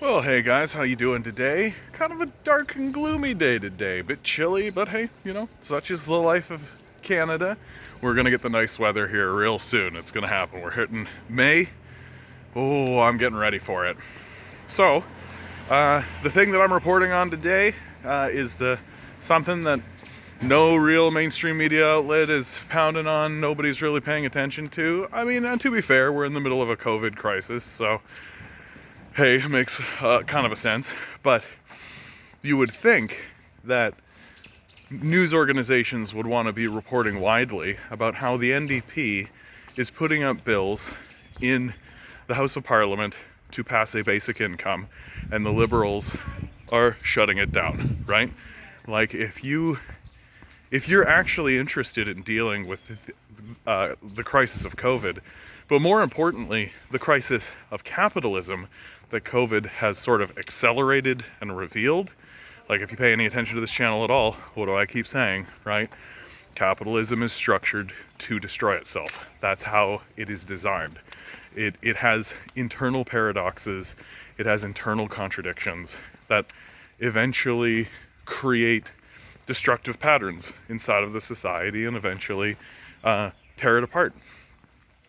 Well, hey guys, how you doing today? Kind of a dark and gloomy day today. Bit chilly, but hey, such is the life of Canada. We're gonna get the nice weather here real soon. It's gonna happen. We're hitting May. Oh, I'm getting ready for it. So, the thing that I'm reporting on today is something that no real mainstream media outlet is pounding on. Nobody's really paying attention to. I mean, to be fair, we're in the middle of a COVID crisis, so hey, it makes kind of a sense. But you would think that news organizations would want to be reporting widely about how the NDP is putting up bills in the House of Parliament to pass a basic income, and the Liberals are shutting it down, right? Like, if you're actually interested in dealing with the crisis of COVID, but more importantly, the crisis of capitalism that COVID has sort of accelerated and revealed. Like, if you pay any attention to this channel at all, what do I keep saying, right? Capitalism is structured to destroy itself. That's how it is designed. It has internal paradoxes, it has internal contradictions that eventually create destructive patterns inside of the society and eventually tear it apart.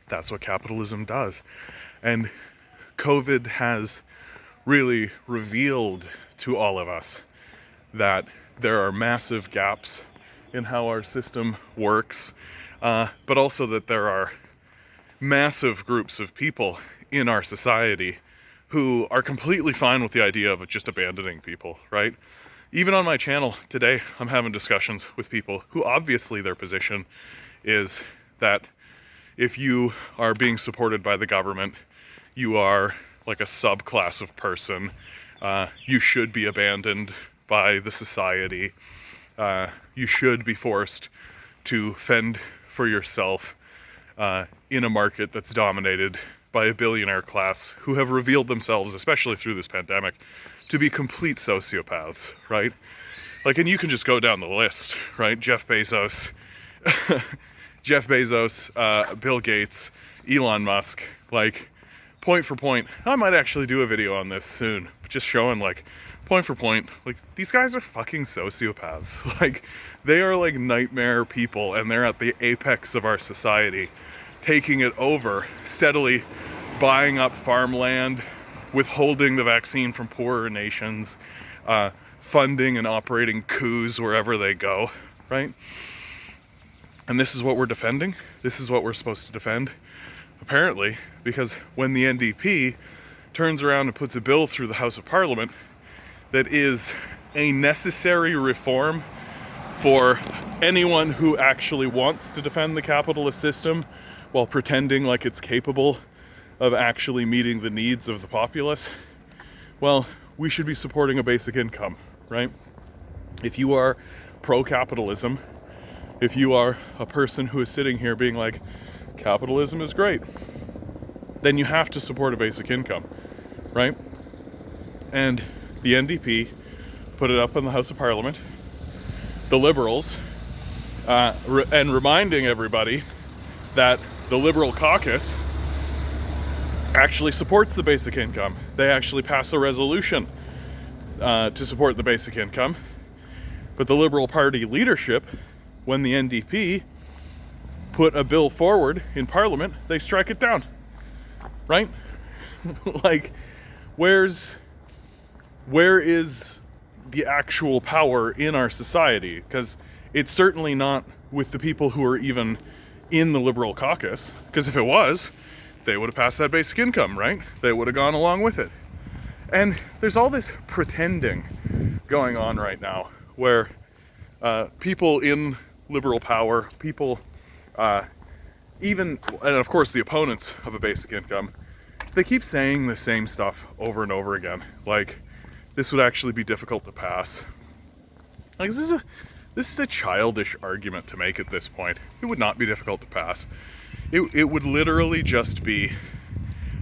That's what capitalism does. And COVID has really revealed to all of us that there are massive gaps in how our system works, but also that there are massive groups of people in our society who are completely fine with the idea of just abandoning people, right? Even on my channel today, I'm having discussions with people who obviously their position is that if you are being supported by the government, you are like a subclass of person. You should be abandoned by the society. You should be forced to fend for yourself in a market that's dominated by a billionaire class who have revealed themselves, especially through this pandemic, to be complete sociopaths, right? Like, and you can just go down the list, right? Jeff Bezos, Bill Gates, Elon Musk, like, point for point. I might actually do a video on this soon, just showing, like, point for point, like, these guys are fucking sociopaths. Like, they are like nightmare people, and they're at the apex of our society, taking it over, steadily buying up farmland, withholding the vaccine from poorer nations, funding and operating coups wherever they go, right? And this is what we're defending. This is what we're supposed to defend, apparently, because when the NDP turns around and puts a bill through the House of Parliament that is a necessary reform for anyone who actually wants to defend the capitalist system while pretending like it's capable of actually meeting the needs of the populace, well, we should be supporting a basic income, right? If you are pro-capitalism, if you are a person who is sitting here being like, capitalism is great, then you have to support a basic income, right? And the NDP put it up in the House of Parliament. The Liberals, and reminding everybody that the Liberal caucus actually supports the basic income. They actually pass a resolution to support the basic income. But the Liberal Party leadership, when the NDP put a bill forward in Parliament, they strike it down, right? Like, where is the actual power in our society? Because it's certainly not with the people who are even in the Liberal caucus, because if it was, they would have passed that basic income, right? They would have gone along with it. And there's all this pretending going on right now where people in liberal power, people even, and of course the opponents of a basic income, they keep saying the same stuff over and over again. Like, this would actually be difficult to pass. Like, this is a childish argument to make at this point. It would not be difficult to pass. It would literally just be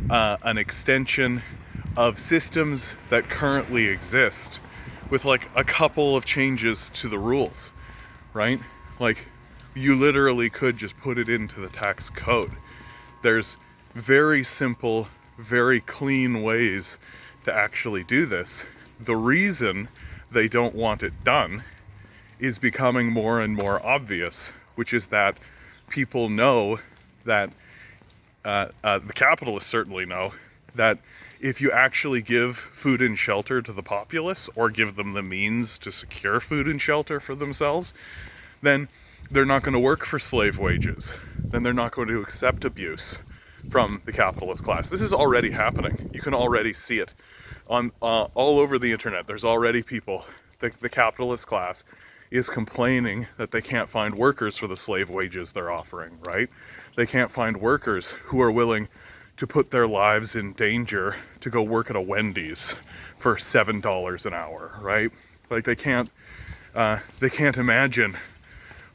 an extension of systems that currently exist with like a couple of changes to the rules, right? Like, you literally could just put it into the tax code. There's very simple, very clean ways to actually do this, the reason they don't want it done is becoming more and more obvious, which is that people know that, the capitalists certainly know, that if you actually give food and shelter to the populace, or give them the means to secure food and shelter for themselves, then they're not going to work for slave wages. Then they're not going to accept abuse from the capitalist class. This is already happening. You can already see it on all over the internet. There's already people, the capitalist class is complaining that they can't find workers for the slave wages they're offering, right? They can't find workers who are willing to put their lives in danger to go work at a Wendy's for $7 an hour, right? Like they can't imagine,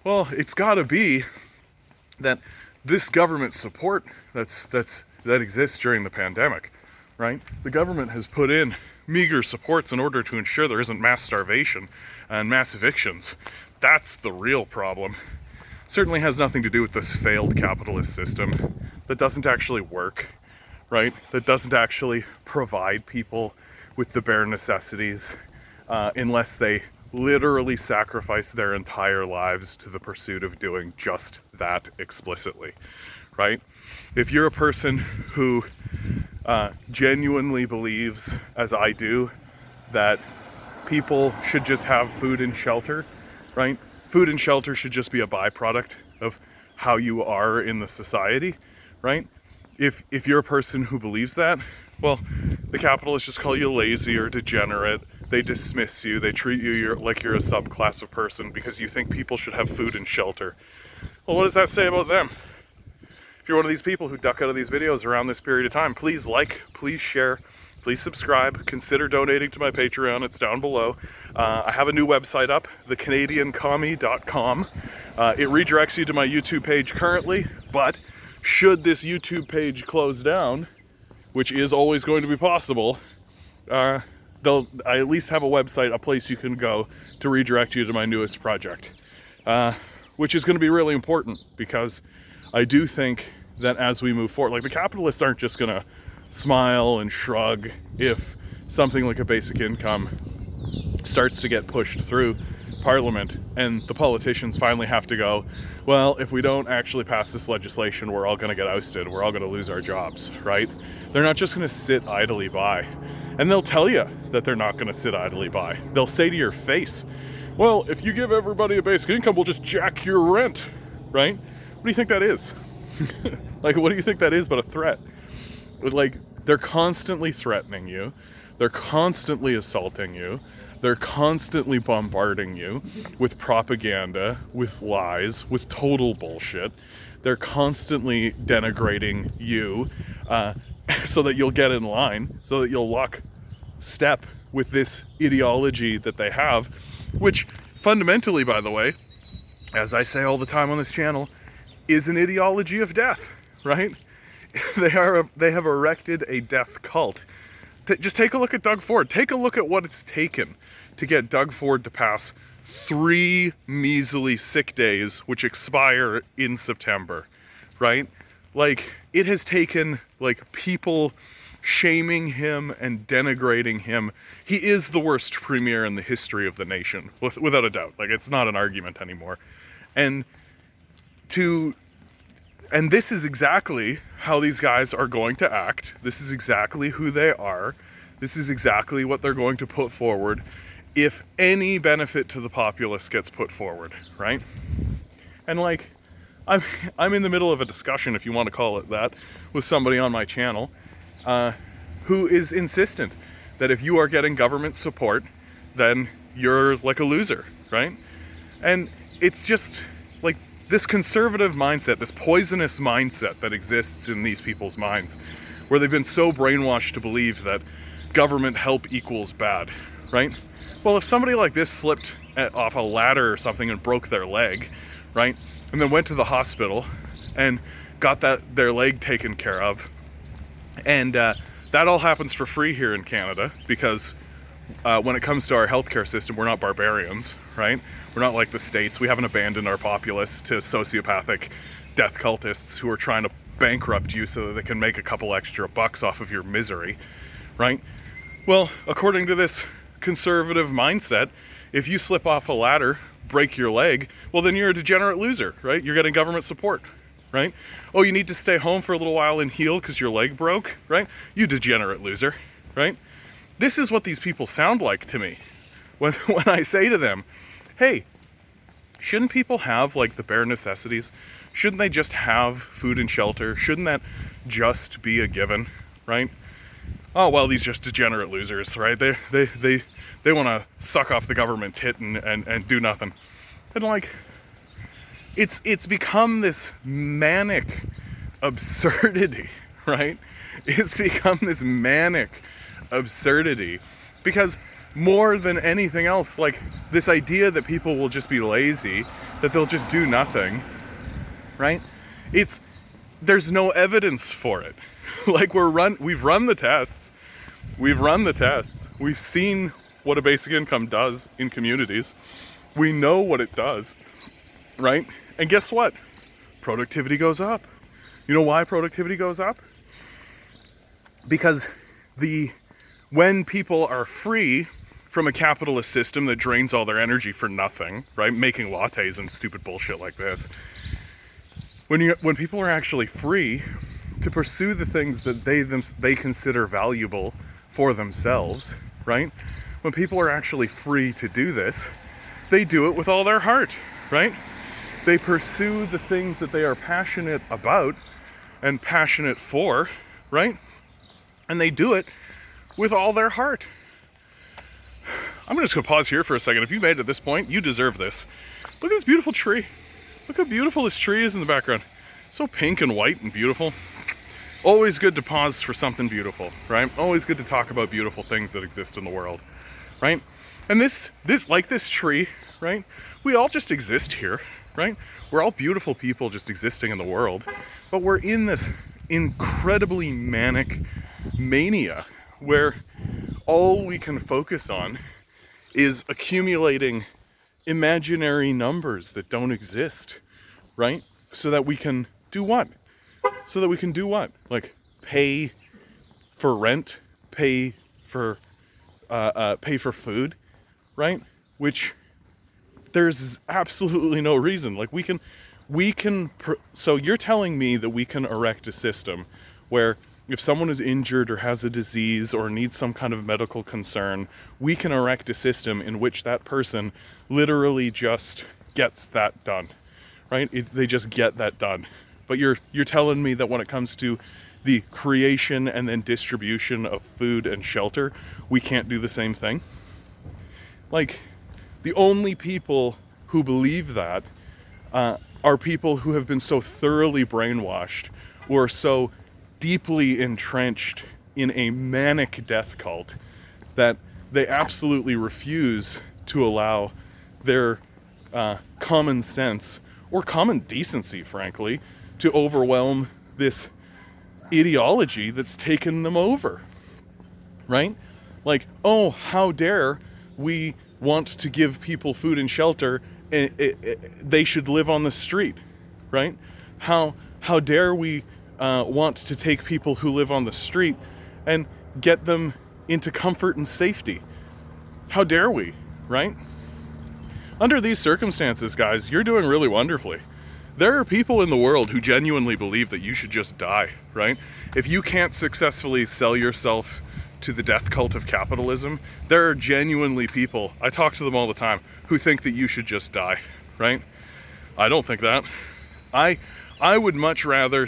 well, it's gotta be that this government support that exists during the pandemic, right? The government has put in meager supports in order to ensure there isn't mass starvation and mass evictions. That's the real problem. Certainly has nothing to do with this failed capitalist system that doesn't actually work, right? That doesn't actually provide people with the bare necessities unless they literally sacrifice their entire lives to the pursuit of doing just that explicitly, right? If you're a person who genuinely believes, as I do, that people should just have food and shelter, right? Food and shelter should just be a byproduct of how you are in the society, right? If you're a person who believes that, well, the capitalists just call you lazy or degenerate. They dismiss you. They treat you like you're a subclass of person because you think people should have food and shelter. Well, what does that say about them? If you're one of these people who duck out of these videos around this period of time, please like, please share, please subscribe, consider donating to my Patreon, it's down below. I have a new website up, thecanadiancommie.com. It redirects you to my YouTube page currently, but should this YouTube page close down, which is always going to be possible, I at least have a website, a place you can go to redirect you to my newest project, which is going to be really important because I do think that as we move forward, like the capitalists aren't just going to smile and shrug if something like a basic income starts to get pushed through Parliament and the politicians finally have to go, well, if we don't actually pass this legislation, we're all going to get ousted, we're all going to lose our jobs, right? They're not just going to sit idly by. And they'll tell you that they're not going to sit idly by. They'll say to your face, well, if you give everybody a basic income, we'll just jack your rent, right? What do you think that is? Like, what do you think that is but a threat? Like, they're constantly threatening you. They're constantly assaulting you. They're constantly bombarding you with propaganda, with lies, with total bullshit. They're constantly denigrating you so that you'll get in line, so that you'll lock step with this ideology that they have, which fundamentally, by the way, as I say all the time on this channel, is an ideology of death, right? They have erected a death cult. Just take a look at Doug Ford. Take a look at what it's taken to get Doug Ford to pass 3 measly sick days, which expire in September, right? Like, it has taken, like, people shaming him and denigrating him. He is the worst premier in the history of the nation, without a doubt. Like, it's not an argument anymore. And this is exactly how these guys are going to act. This is exactly who they are. This is exactly what they're going to put forward if any benefit to the populace gets put forward, right? And like, I'm in the middle of a discussion, if you want to call it that, with somebody on my channel who is insistent that if you are getting government support, then you're like a loser, right? And it's just like this conservative mindset, this poisonous mindset that exists in these people's minds, where they've been so brainwashed to believe that government help equals bad, right? Well, if somebody like this slipped off a ladder or something and broke their leg, right, and then went to the hospital and got their leg taken care of, and that all happens for free here in Canada because when it comes to our healthcare system, we're not barbarians, right? We're not like the States. We haven't abandoned our populace to sociopathic death cultists who are trying to bankrupt you so that they can make a couple extra bucks off of your misery, right? Well, according to this conservative mindset, if you slip off a ladder, break your leg, well, then you're a degenerate loser, right? You're getting government support, right? Oh, you need to stay home for a little while and heal because your leg broke, right? You degenerate loser, right? This is what these people sound like to me when I say to them, hey, shouldn't people have like the bare necessities? Shouldn't they just have food and shelter? Shouldn't that just be a given, right? Oh, well, these just degenerate losers, right? They want to suck off the government tit and do nothing. And like, it's become this manic absurdity, right? It's become this manic absurdity because more than anything else, like this idea that people will just be lazy, that they'll just do nothing, right? There's no evidence for it. Like we've run the tests. We've seen what a basic income does in communities. We know what it does, right? And guess what? Productivity goes up. You know why productivity goes up? Because when people are free from a capitalist system that drains all their energy for nothing, right? Making lattes and stupid bullshit like this. When people are actually free to pursue the things that they consider valuable for themselves, right? When people are actually free to do this, they do it with all their heart, right? They pursue the things that they are passionate about and passionate for, right? And they do it with all their heart. I'm just gonna pause here for a second. If you made it to this point, you deserve this. Look at this beautiful tree. Look how beautiful this tree is in the background. So pink and white and beautiful. Always good to pause for something beautiful, right? Always good to talk about beautiful things that exist in the world, right? And this like this tree, right? We all just exist here, right? We're all beautiful people just existing in the world, but we're in this incredibly manic mania where all we can focus on is accumulating imaginary numbers that don't exist, right? So that we can do what? Like pay for rent, pay for food, right? Which there's absolutely no reason. Like so you're telling me that we can erect a system where if someone is injured or has a disease or needs some kind of medical concern, we can erect a system in which that person literally just gets that done, right? They just get that done. But you're telling me that when it comes to the creation and then distribution of food and shelter, we can't do the same thing? Like, the only people who believe that are people who have been so thoroughly brainwashed or so deeply entrenched in a manic death cult that they absolutely refuse to allow their common sense or common decency, frankly, to overwhelm this ideology that's taken them over, right? Like, oh, how dare we want to give people food and shelter, they should live on the street, right? How dare we want to take people who live on the street and get them into comfort and safety? How dare we, right? Under these circumstances, guys, you're doing really wonderfully. There are people in the world who genuinely believe that you should just die, right? If you can't successfully sell yourself to the death cult of capitalism, there are genuinely people, I talk to them all the time, who think that you should just die, right? I don't think that. I would much rather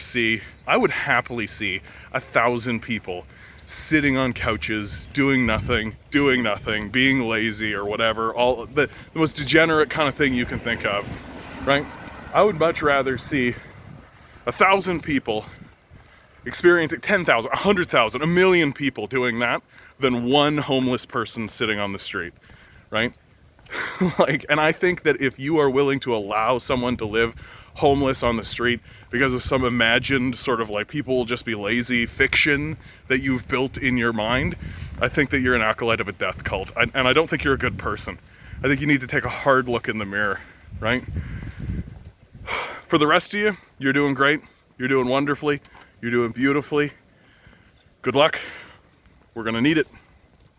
I would happily see 1,000 people sitting on couches, doing nothing, being lazy or whatever, all the most degenerate kind of thing you can think of, right? I would much rather see 1,000 people experiencing 10,000, 100,000, 1,000,000 people doing that than one homeless person sitting on the street, right? And I think that if you are willing to allow someone to live homeless on the street because of some imagined sort of like people will just be lazy fiction that you've built in your mind, I think that you're an acolyte of a death cult. And I don't think you're a good person. I think you need to take a hard look in the mirror, right? For the rest of you, you're doing great. You're doing wonderfully. You're doing beautifully. Good luck. We're gonna need it.